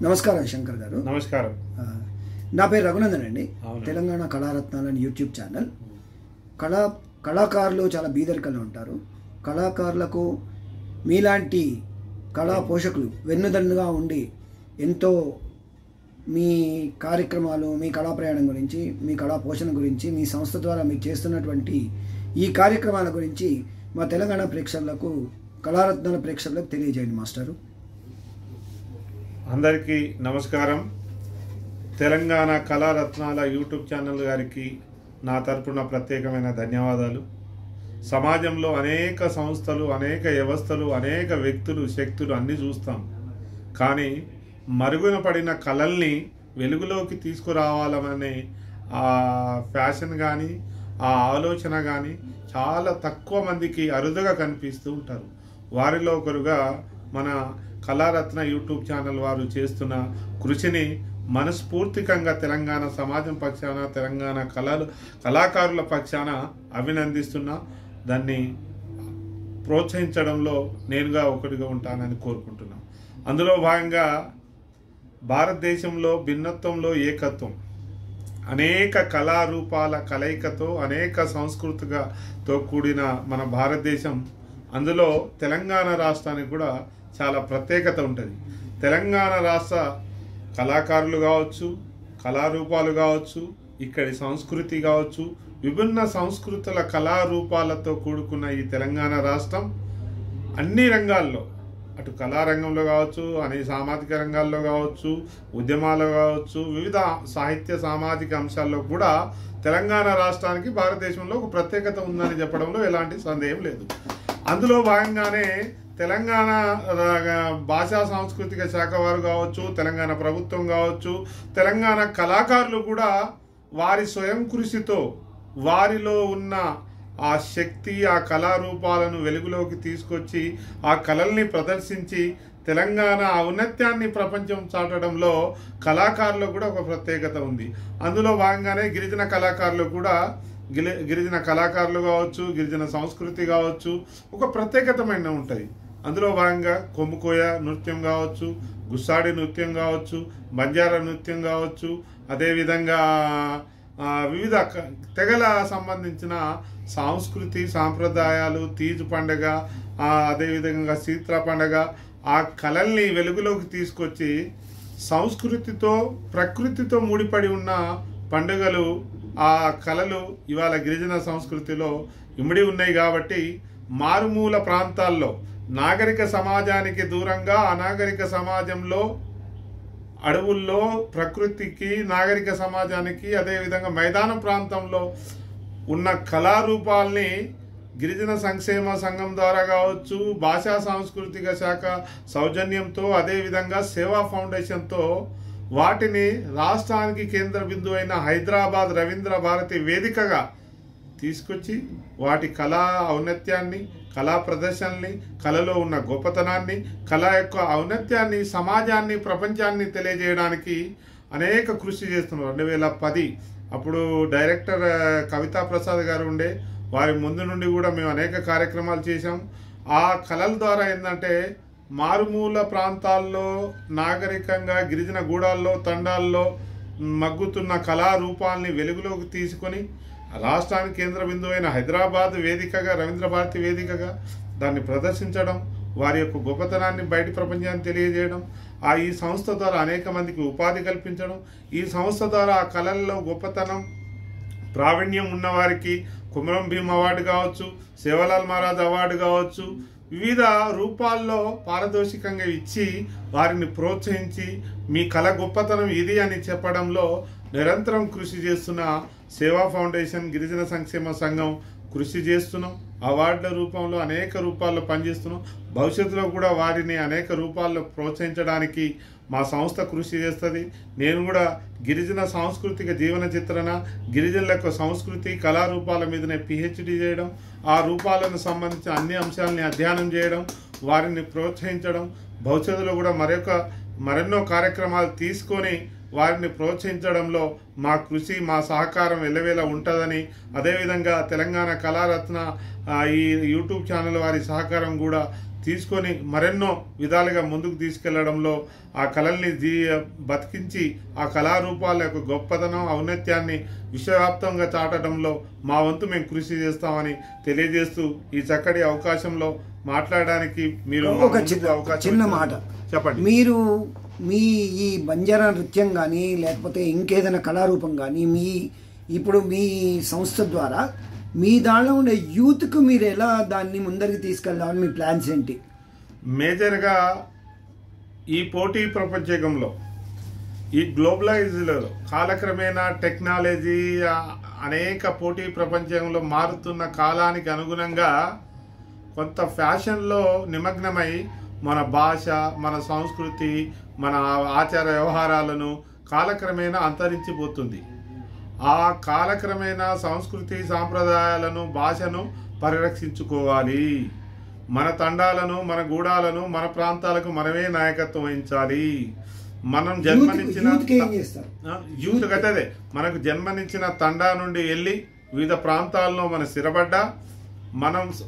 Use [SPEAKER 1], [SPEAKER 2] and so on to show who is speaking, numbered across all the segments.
[SPEAKER 1] నమస్కారం శంకర్ గారు.
[SPEAKER 2] నమస్కారం.
[SPEAKER 1] నా పేరు రఘునందన్ అండి. తెలంగాణ కళారత్నాలని యూట్యూబ్ ఛానల్. కళాకారులు చాలా బీదరికల్లో ఉంటారు. కళాకారులకు మీలాంటి కళా పోషకులు వెన్నుదన్నుగా ఉండి ఎంతో మీ కార్యక్రమాలు, మీ కళా ప్రయాణం గురించి, మీ కళా పోషణ గురించి, మీ సంస్థ ద్వారా మీరు చేస్తున్నటువంటి ఈ కార్యక్రమాల గురించి మా తెలంగాణ ప్రేక్షకులకు, కళారత్నాల ప్రేక్షకులకు తెలియజేయండి మాస్టారు.
[SPEAKER 2] అందరికీ నమస్కారం. తెలంగాణ కళారత్నాల యూట్యూబ్ ఛానల్ గారికి నా తరపున ప్రత్యేకమైన ధన్యవాదాలు. సమాజంలో అనేక సంస్థలు, అనేక వ్యవస్థలు, అనేక వ్యక్తులు, శక్తులు అన్నీ చూస్తాం. కానీ మరుగున పడిన కళల్ని వెలుగులోకి తీసుకురావాలనే ఆ ఫ్యాషన్ కానీ, ఆ ఆలోచన కానీ చాలా తక్కువ మందికి అరుదుగా కనిపిస్తూ ఉంటారు. వారిలో ఒకరుగా మన కళారత్న యూట్యూబ్ ఛానల్ వారు చేస్తున్న కృషిని మనస్ఫూర్తికంగా తెలంగాణ సమాజం పక్షాన, తెలంగాణ కళాకారుల పక్షాన అభినందిస్తున్నా. దాన్ని ప్రోత్సహించడంలో నేనుగా ఒకటిగా ఉంటానని కోరుకుంటున్నాను. అందులో భాగంగా భారతదేశంలో భిన్నత్వంలో ఏకత్వం, అనేక కళారూపాల కలయికతో, అనేక సంస్కృతితో కూడిన మన భారతదేశం. అందులో తెలంగాణ రాష్ట్రానికి కూడా చాలా ప్రత్యేకత ఉంటుంది. తెలంగాణ రాష్ట్ర కళాకారులు కావచ్చు, కళారూపాలు కావచ్చు, ఇక్కడి సంస్కృతి కావచ్చు, విభిన్న సంస్కృతుల కళారూపాలతో కూడుకున్న ఈ తెలంగాణ రాష్ట్రం అన్ని రంగాల్లో, అటు కళారంగంలో కావచ్చు, సామాజిక రంగాల్లో కావచ్చు, ఉద్యమాల్లో కావచ్చు, వివిధ సాహిత్య సామాజిక అంశాల్లో కూడా తెలంగాణ రాష్ట్రానికి భారతదేశంలో ఒక ప్రత్యేకత ఉందని చెప్పడంలో ఎలాంటి సందేహం లేదు. అందులో భాగంగానే తెలంగాణ భాషా సాంస్కృతిక శాఖ వారు కావచ్చు, తెలంగాణ ప్రభుత్వం కావచ్చు, తెలంగాణ కళాకారులు కూడా వారి స్వయం కృషితో వారిలో ఉన్న ఆ శక్తి, ఆ కళారూపాలను వెలుగులోకి తీసుకొచ్చి ఆ కళల్ని ప్రదర్శించి తెలంగాణ ఔన్నత్యాన్ని ప్రపంచం చాటడంలో కళాకారులకు కూడా ఒక ప్రత్యేకత ఉంది. అందులో భాగంగానే గిరిజన కళాకారులు కూడా, గిరిజన కళాకారులు కావచ్చు, గిరిజన సంస్కృతి కావచ్చు, ఒక ప్రత్యేకతమైన ఉంటుంది. అందులో భాగంగా కొమ్ముకోయ నృత్యం కావచ్చు, గుస్సాడి నృత్యం కావచ్చు, బంజారా నృత్యం కావచ్చు, అదేవిధంగా వివిధ తెగల సంబంధించిన సంస్కృతి సాంప్రదాయాలు, తీజు పండుగ, అదేవిధంగా శీత్ర పండుగ, ఆ కళల్ని వెలుగులోకి తీసుకొచ్చి సంస్కృతితో, ప్రకృతితో ముడిపడి ఉన్న పండుగలు, ఆ కళలు ఇవాళ గిరిజన సంస్కృతిలో ఇమిడి ఉన్నాయి. కాబట్టి మారుమూల ప్రాంతాల్లో, నాగరిక సమాజానికి దూరంగా, అనాగరిక సమాజంలో, అడవుల్లో ప్రకృతికి, నాగరిక సమాజానికి, అదేవిధంగా మైదాన ప్రాంతంలో ఉన్న కళారూపాల్ని గిరిజన సంక్షేమ సంఘం ద్వారా కావచ్చు, భాషా సాంస్కృతిక శాఖ సౌజన్యంతో, అదేవిధంగా సేవా ఫౌండేషన్తో వాటిని రాష్ట్రానికి కేంద్ర బిందువు అయిన హైదరాబాద్ రవీంద్ర భారతి వేదికగా తీసుకొచ్చి వాటి కళా ఔన్నత్యాన్ని, కళా ప్రదర్శనల్ని, కళలో ఉన్న గొప్పతనాన్ని, కళ యొక్క ఔన్నత్యాన్ని సమాజాన్ని, ప్రపంచాన్ని తెలియజేయడానికి అనేక కృషి చేస్తున్నారు. 2010 అప్పుడు డైరెక్టర్ కవితా ప్రసాద్ గారు ఉండే, వారి ముందు నుండి కూడా మేము అనేక కార్యక్రమాలు చేశాం. ఆ కళల ద్వారా ఏంటంటే మారుమూల ప్రాంతాల్లో, నాగరికంగా గిరిజన గూడాల్లో, తండాల్లో మగ్గుతున్న కళారూపాల్ని వెలుగులోకి తీసుకొని రాష్ట్రానికి కేంద్ర బిందువు అయిన హైదరాబాద్ వేదికగా, రవీంద్ర భారతి వేదికగా దాన్ని ప్రదర్శించడం, వారి యొక్క గొప్పతనాన్ని బయటి ప్రపంచాన్ని తెలియజేయడం, ఈ సంస్థ ద్వారా అనేక మందికి ఉపాధి కల్పించడం, ఈ సంస్థ ద్వారా ఆ కళల్లో గొప్పతనం, ప్రావీణ్యం ఉన్నవారికి కుమరం భీమ్ అవార్డు కావచ్చు, సేవలాల్ మహారాజ్ అవార్డు కావచ్చు, వివిధ రూపాల్లో పారదర్శకంగా ఇచ్చి వారిని ప్రోత్సహించి మీ కళ గొప్పతనం ఇది అని చెప్పడంలో నిరంతరం కృషి చేస్తున్న సేవా ఫౌండేషన్, గిరిజన సంక్షేమ సంఘం కృషి చేస్తున్నాం. అవార్డుల రూపంలో అనేక రూపాల్లో పనిచేస్తున్నాం. భవిష్యత్తులో కూడా వారిని అనేక రూపాల్లో ప్రోత్సహించడానికి మా సంస్థ కృషి చేస్తుంది. నేను కూడా గిరిజన సాంస్కృతిక జీవన చిత్రణ, గిరిజనుల యొక్క సంస్కృతి, కళారూపాల మీదనే పిహెచ్డి చేయడం, ఆ రూపాలను సంబంధించిన అన్ని అంశాలని అధ్యయనం చేయడం, వారిని ప్రోత్సహించడం, భవిష్యత్తులో కూడా మరెన్నో కార్యక్రమాలు తీసుకొని వారిని ప్రోత్సహించడంలో మా కృషి, మా సహకారం ఎల్లవేళ ఉంటుందని, అదేవిధంగా తెలంగాణ కళారత్న ఈ యూట్యూబ్ ఛానల్ వారి సహకారం కూడా తీసుకొని మరెన్నో విధాలుగా ముందుకు తీసుకెళ్లడంలో ఆ కళల్ని బతికించి ఆ కళారూపాల యొక్క గొప్పతనం ఔన్నత్యాన్ని విశ్వవ్యాప్తంగా చాటడంలో మా వంతు మేము కృషి చేస్తామని తెలియజేస్తూ ఈ చక్కటి అవకాశంలో మాట్లాడడానికి మీరు
[SPEAKER 1] ఒక చిన్న మాట
[SPEAKER 2] చెప్పండి.
[SPEAKER 1] మీరు మీ ఈ బంజారా నృత్యం కానీ లేకపోతే ఇంకేదైనా కళారూపం కానీ ఇప్పుడు మీ సంస్థ ద్వారా మీ దానిలో ఉండే యూత్కు మీరు ఎలా దాన్ని ముందరికి తీసుకెళ్దామని మీ ప్లాన్స్ ఏంటి?
[SPEAKER 2] మేజర్గా ఈ పోటీ ప్రపంచంలో ఈ గ్లోబలైజ్లో కాలక్రమేణా టెక్నాలజీ అనేక పోటీ ప్రపంచంలో మారుతున్న కాలానికి అనుగుణంగా కొంత ఫ్యాషన్లో నిమగ్నమై మన భాష, మన సంస్కృతి, మన ఆచార వ్యవహారాలను కాలక్రమేణా అంతరించిపోతుంది. ఆ కాలక్రమేణా సంస్కృతి సాంప్రదాయాలను, భాషను పరిరక్షించుకోవాలి. మన తండాలను, మన గూడాలను, మన ప్రాంతాలకు మనమే నాయకత్వం వహించాలి. మనం జన్మనిచ్చిన యూత్ గతదే మనకు జన్మనిచ్చిన తండా నుండి వెళ్ళి వివిధ ప్రాంతాల్లో మనం స్థిరపడ్డా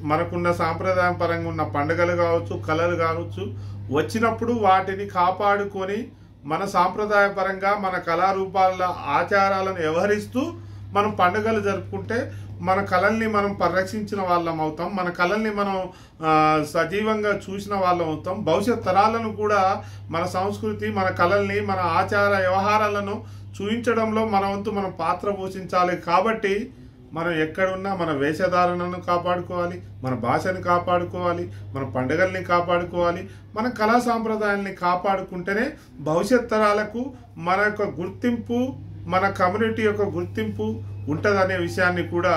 [SPEAKER 2] మనకున్న సాంప్రదాయం పరంగా ఉన్న పండుగలు కావచ్చు, కళలు కావచ్చు, వచ్చినప్పుడు వాటిని కాపాడుకొని మన సాంప్రదాయ పరంగా మన కళారూపాల ఆచారాలను వ్యవహరిస్తూ మనం పండుగలు జరుపుకుంటే మన కళల్ని మనం పరిరక్షించిన వాళ్ళం అవుతాం. మన కళల్ని మనం సజీవంగా చూసిన వాళ్ళం అవుతాం. భవిష్యత్ తరాలను కూడా మన సంస్కృతి, మన కళల్ని, మన ఆచార వ్యవహారాలను చూపించడంలో మన వంతు మనం పాత్ర పోషించాలి. కాబట్టి మనం ఎక్కడున్నా మన వేషధారణను కాపాడుకోవాలి, మన భాషను కాపాడుకోవాలి, మన పండుగల్ని కాపాడుకోవాలి, మన కళా సాంప్రదాయాల్ని కాపాడుకుంటేనే భవిష్యత్ తరాలకు మన యొక్క గుర్తింపు, మన కమ్యూనిటీ యొక్క గుర్తింపు ఉంటుందనే విషయాన్ని కూడా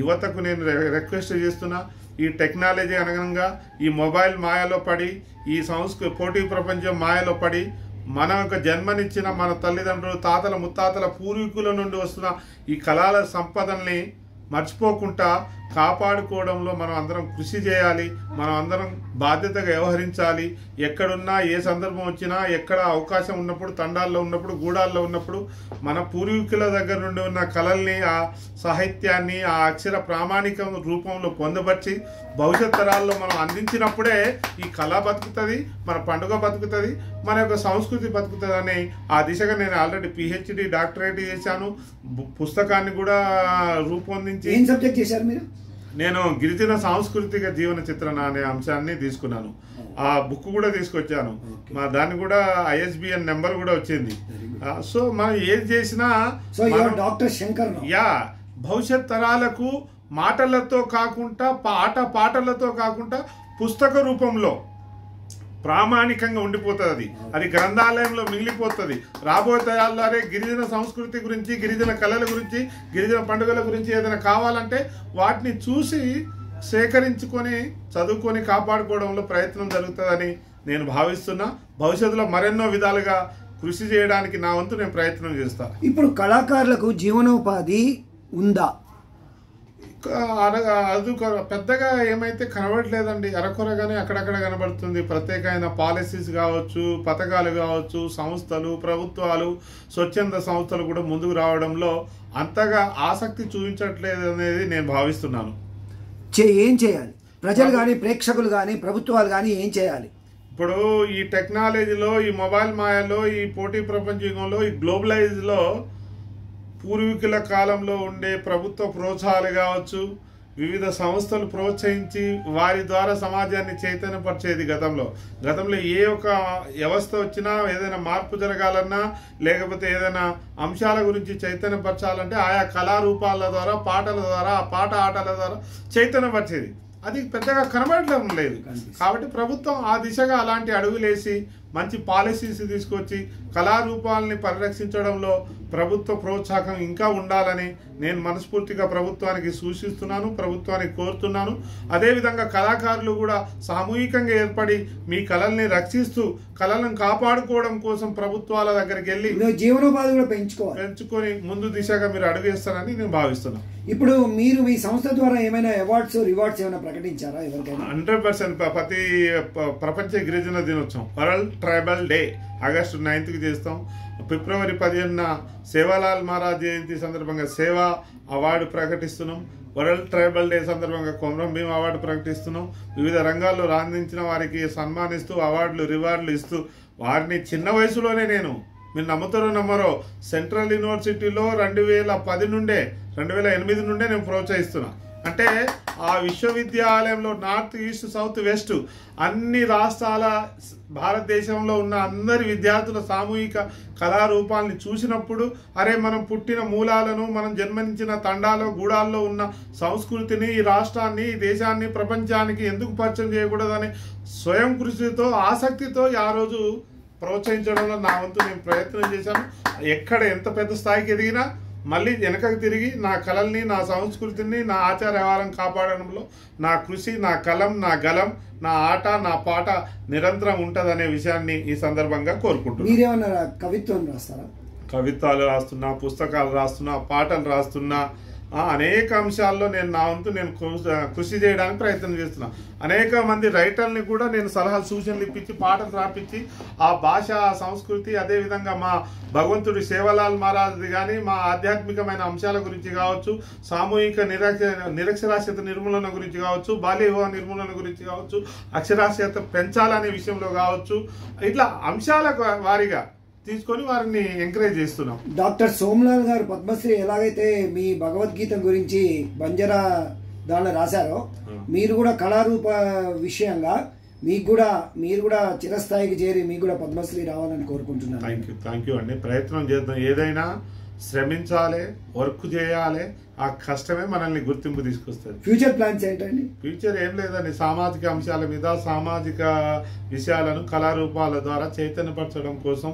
[SPEAKER 2] యువతకు నేను రిక్వెస్ట్ చేస్తున్నా. ఈ టెక్నాలజీ అనుగుణంగా ఈ మొబైల్ మాయలో పడి, ఈ పోటీ ప్రపంచం మాయలో పడి మన యొక్క జన్మనిచ్చిన మన తల్లిదండ్రులు, తాతల ముత్తాతల పూర్వీకుల నుండి వస్తున్న ఈ కళల సంపదల్ని మర్చిపోకుండా కాపాడుకోవడంలో మనం అందరం కృషి చేయాలి. మనం అందరం బాధ్యతగా వ్యవహరించాలి. ఎక్కడున్నా, ఏ సందర్భం వచ్చినా, ఎక్కడ అవకాశం ఉన్నప్పుడు, తండాల్లో ఉన్నప్పుడు, గూడాల్లో ఉన్నప్పుడు మన పూర్వీకుల దగ్గర నుండి ఉన్న కళల్ని, ఆ సాహిత్యాన్ని, ఆ అక్షర ప్రామాణిక రూపంలో పొందపరిచి భవిష్యత్ తరాల్లో మనం అందించినప్పుడే ఈ కళ బతుకుతుంది, మన పండుగ బతుకుతుంది, మన యొక్క సంస్కృతి బతుకుతుంది అని ఆ దిశగా నేను ఆల్రెడీ PhD డాక్టరేట్ చేశాను. పుస్తకాన్ని కూడా రూపొందించి.
[SPEAKER 1] ఏం సబ్జెక్ట్ చేశారు మీరు?
[SPEAKER 2] నేను గిరిజన సాంస్కృతిక జీవన చిత్రణ అనే అంశాన్ని తీసుకున్నాను. ఆ బుక్ కూడా తీసుకొచ్చాను. దాన్ని కూడా ISBN నెంబర్ కూడా వచ్చింది. సో మనం ఏది చేసినా
[SPEAKER 1] డాక్టర్ శంకర్
[SPEAKER 2] భవిష్యత్ తరాలకు మాటలతో కాకుండా, పాటలతో కాకుండా పుస్తక రూపంలో ప్రామాణికంగా ఉండిపోతుంది. అది గ్రంథాలయంలో మిగిలిపోతుంది. రాబోయే తరాల్లోనే గిరిజన సంస్కృతి గురించి, గిరిజన కళల గురించి, గిరిజన పండుగల గురించి ఏదైనా కావాలంటే వాటిని చూసి సేకరించుకొని చదువుకొని కాపాడుకోవడంలో ప్రయత్నం జరుగుతుందని నేను భావిస్తున్నా. భవిష్యత్తులో మరెన్నో విధాలుగా కృషి చేయడానికి నా వంతు నేను ప్రయత్నం చేస్తాను.
[SPEAKER 1] ఇప్పుడు కళాకారులకు జీవనోపాధి ఉందా?
[SPEAKER 2] అది పెద్దగా ఏమైతే కనబడలేదండి. అరకొరగానే అక్కడక్కడ కనబడుతుంది. ప్రత్యేకమైన పాలసీస్ కావచ్చు, పథకాలు కావచ్చు, సంస్థలు, ప్రభుత్వాలు, స్వచ్ఛంద సంస్థలు కూడా ముందుకు రావడంలో అంతగా ఆసక్తి చూపించట్లేదు అనేది నేను భావిస్తున్నాను.
[SPEAKER 1] ఏం చేయాలి ప్రజలు కానీ, ప్రేక్షకులు కానీ, ప్రభుత్వాలు కానీ ఏం చేయాలి?
[SPEAKER 2] ఇప్పుడు ఈ టెక్నాలజీలో, ఈ మొబైల్ మాయలో, ఈ పోటీ ప్రపంచంలో, ఈ గ్లోబలైజ్లో పూర్వీకుల కాలంలో ఉండే ప్రభుత్వ ప్రోత్సాహాలు కావచ్చు, వివిధ సంస్థలు ప్రోత్సహించి వారి ద్వారా సమాజాన్ని చైతన్యపరిచేది. గతంలో ఏ ఒక వ్యవస్థ వచ్చినా, ఏదైనా మార్పు జరగాలన్నా, లేకపోతే ఏదైనా అంశాల గురించి చైతన్యపరచాలంటే ఆయా కళారూపాల ద్వారా, పాటల ద్వారా, ఆటల ద్వారా చైతన్యపరిచేది. అది పెద్దగా కనబడడం లేదు. కాబట్టి ప్రభుత్వం ఆ దిశగా అలాంటి అడుగులేసి మంచి పాలసీస్ తీసుకొచ్చి కళారూపాలని పరిరక్షించడంలో ప్రభుత్వ ప్రోత్సాహం ఇంకా ఉండాలని నేను మనస్ఫూర్తిగా ప్రభుత్వానికి సూచిస్తున్నాను, ప్రభుత్వానికి కోరుతున్నాను. అదేవిధంగా కళాకారులు కూడా సామూహికంగా ఏర్పడి మీ కళల్ని రక్షిస్తూ కళలను కాపాడుకోవడం కోసం ప్రభుత్వాల దగ్గరికి వెళ్ళి
[SPEAKER 1] జీవనోపాధి కూడా
[SPEAKER 2] పెంచుకొని ముందు దిశగా మీరు అడుగేస్తారని నేను భావిస్తున్నాను.
[SPEAKER 1] ఇప్పుడు మీరు మీ సంస్థ ద్వారా ఏమైనా అవార్డ్స్, రివార్డ్స్ ఏమైనా ప్రకటించారా ఎవరికైనా?
[SPEAKER 2] 100% ప్రతి ప్రపంచ గిరిజన దినోత్సవం, వరల్డ్ ట్రైబల్ డే ఆగస్టు 9కి చేస్తాం. ఫిబ్రవరి 15న సేవాలాల్ మహారాజ్ జయంతి సందర్భంగా సేవా అవార్డు ప్రకటిస్తున్నాం. వరల్డ్ ట్రైబల్ డే సందర్భంగా కొమరం భీం అవార్డు ప్రకటిస్తున్నాం. వివిధ రంగాల్లో రాణించిన వారికి సన్మానిస్తూ అవార్డులు రివార్డులు ఇస్తూ వారిని చిన్న వయసులోనే మీరు నమ్ముతారో నమ్మరో సెంట్రల్ యూనివర్సిటీలో 2010 నుండే 2008 నుండే నేను ప్రోత్సహిస్తున్నా. అంటే ఆ విశ్వవిద్యాలయంలో నార్త్ ఈస్ట్ సౌత్ వెస్ట్ అన్ని రాష్ట్రాల భారతదేశంలో ఉన్న అందరి విద్యార్థుల సామూహిక కళారూపాలని చూసినప్పుడు అరే మనం పుట్టిన మూలాలను మనం జన్మనించిన తండాలో గూడాల్లో ఉన్న సంస్కృతిని ఈ రాష్ట్రాన్ని ఈ దేశాన్ని ప్రపంచానికి ఎందుకు పరిచయం చేయకూడదని స్వయం కృషితో ఆసక్తితో ఆ రోజు ప్రోత్సహించడంలో నా వంతు నేను ప్రయత్నం చేశాను. ఎక్కడ ఎంత పెద్ద స్థాయికి ఎదిగినా మళ్ళీ వెనకకు తిరిగి నా కళల్ని నా సంస్కృతిని నా ఆచార వ్యవహారం కాపాడడంలో నా కృషి నా కలం నా గలం నా ఆట నా పాట నిరంతరం ఉంటుందనే విషయాన్ని ఈ సందర్భంగా కోరుకుంటున్నాను.
[SPEAKER 1] మీరేమన్నా కవిత్వం రాస్తారా?
[SPEAKER 2] కవిత్వాలు రాస్తున్నా, పుస్తకాలు రాస్తున్నా, పాటలు రాస్తున్నా, అనేక అంశాల్లో నా వంతు నేను కృషి చేయడానికి ప్రయత్నం చేస్తున్నా. అనేక మంది రైటర్ని కూడా నేను సలహాలు సూచనలు ఇప్పించి పాటలు రాపించి ఆ భాష సంస్కృతి అదేవిధంగా మా భగవంతుడి సేవలాల్ మహారాజ్ది కానీ మా ఆధ్యాత్మికమైన అంశాల గురించి కావచ్చు, సామూహిక నిరక్షరాస్యత నిర్మూలన గురించి కావచ్చు, బాల్య వివాహ నిర్మూలన గురించి కావచ్చు, అక్షరాస్యత పెంచాలనే విషయంలో కావచ్చు, ఇట్లా అంశాల వారీగా తీసుకొని వారిని ఎంకరేజ్ చేస్తున్నాం.
[SPEAKER 1] డాక్టర్ సోమలాల్ గారు పద్మశ్రీ ఎలాగైతే మీ భగవద్గీత గురించి బంజారా దానిలో రాశారో మీరు కూడా కళారూప విషయంగా మీరు కూడా చిరస్థాయికి చేరి మీకు కూడా పద్మశ్రీ రావాలని కోరుకుంటున్నాను.
[SPEAKER 2] థ్యాంక్ యూ అండి. ప్రయత్నం చేద్దాం. ఏదైనా శ్రమించాలి, వర్క్ చేయాలి. ఆ కష్టమే మనల్ని గుర్తింపు తీసుకొస్తుంది.
[SPEAKER 1] ఫ్యూచర్ ప్లాన్స్ ఏంటండి?
[SPEAKER 2] ఫ్యూచర్ ఏం లేదండి. సామాజిక అంశాల మీద సామాజిక విషయాలను కళారూపాల ద్వారా చైతన్యపరచడం కోసం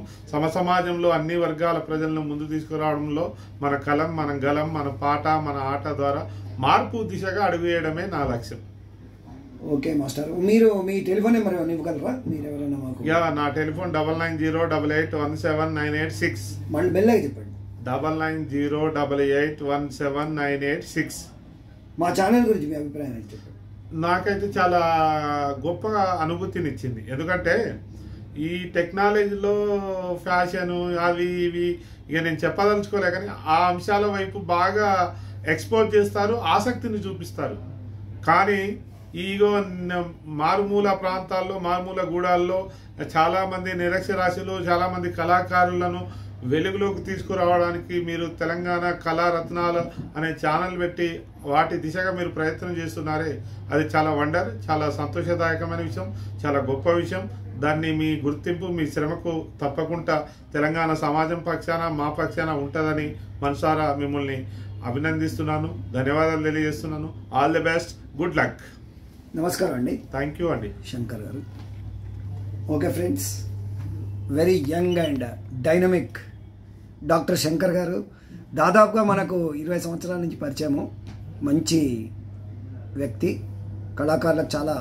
[SPEAKER 2] సమాజంలో అన్ని వర్గాల ప్రజలను ముందు తీసుకురావడంలో మన కలం మన గలం మన పాట మన ఆట ద్వారా మార్పు దిశగా అడుగు వేయడమే నా లక్ష్యం.
[SPEAKER 1] ఓకే మాస్టర్, మీరు మీ టెలిఫోన్ నెంబర్ ఇవ్వగలరా? మీరు ఎవరైనా మాకు?
[SPEAKER 2] నా టెలిఫోన్ 9908817986.
[SPEAKER 1] మళ్ళీ బెల్లగా చెప్పండి.
[SPEAKER 2] 9908817986.
[SPEAKER 1] మా ఛానల్ గురించి మీ అభిప్రాయం ఏంటి చెప్పండి.
[SPEAKER 2] నాకైతే చాలా గొప్పగా అనుభూతినిచ్చింది. ఎందుకంటే ఈ టెక్నాలజీలో ఫ్యాషన్ అవి ఇవి ఇక నేను చెప్పదలుచుకోలే, కానీ ఆ అంశాల వైపు బాగా ఎక్స్పోజ్ చేస్తారు, ఆసక్తిని చూపిస్తారు. కానీ ఈగో మారుమూల ప్రాంతాల్లో మారుమూల గూడాల్లో చాలామంది నిరక్షరాస్యులు చాలామంది కళాకారులను వెలుగులోకి తీసుకురావడానికి మీరు తెలంగాణ కళారత్నాలు అనే ఛానల్ పెట్టి వాటి దిశగా మీరు ప్రయత్నం చేస్తున్నారే, అది చాలా వండర్, చాలా సంతోషదాయకమైన విషయం, చాలా గొప్ప విషయం. దాన్ని మీ గుర్తింపు మీ శ్రమకు తప్పకుండా తెలంగాణ సమాజం పక్షాన మా పక్షాన ఉంటుందని మనసారా మిమ్మల్ని అభినందిస్తున్నాను, ధన్యవాదాలు తెలియజేస్తున్నాను. All the best, good luck.
[SPEAKER 1] నమస్కారం అండి.
[SPEAKER 2] థ్యాంక్ యూ అండి.
[SPEAKER 1] శంకర్ గారు. Okay friends, very young and dynamic doctor Shankar గారు దాదాపుగా మనకు 20 సంవత్సరాల నుంచి పరిచయము. మంచి వ్యక్తి, కళాకారులకు చాలా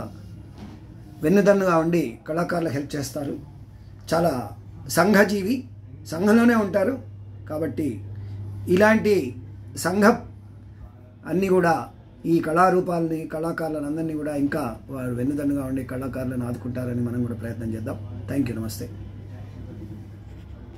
[SPEAKER 1] వెన్నుదన్నుగా ఉండి కళాకారులకు హెల్ప్ చేస్తారు. చాలా సంఘజీవి, సంఘంలోనే ఉంటారు. కాబట్టి ఇలాంటి సంఘం అన్నీ కూడా ఈ కళారూపాలని కళాకారులను అందరినీ కూడా ఇంకా వారు వెన్నుదన్నుగా ఉండి కళాకారులను ఆదుకుంటారని మనం కూడా ప్రయత్నం చేద్దాం. Thank you. నమస్తే.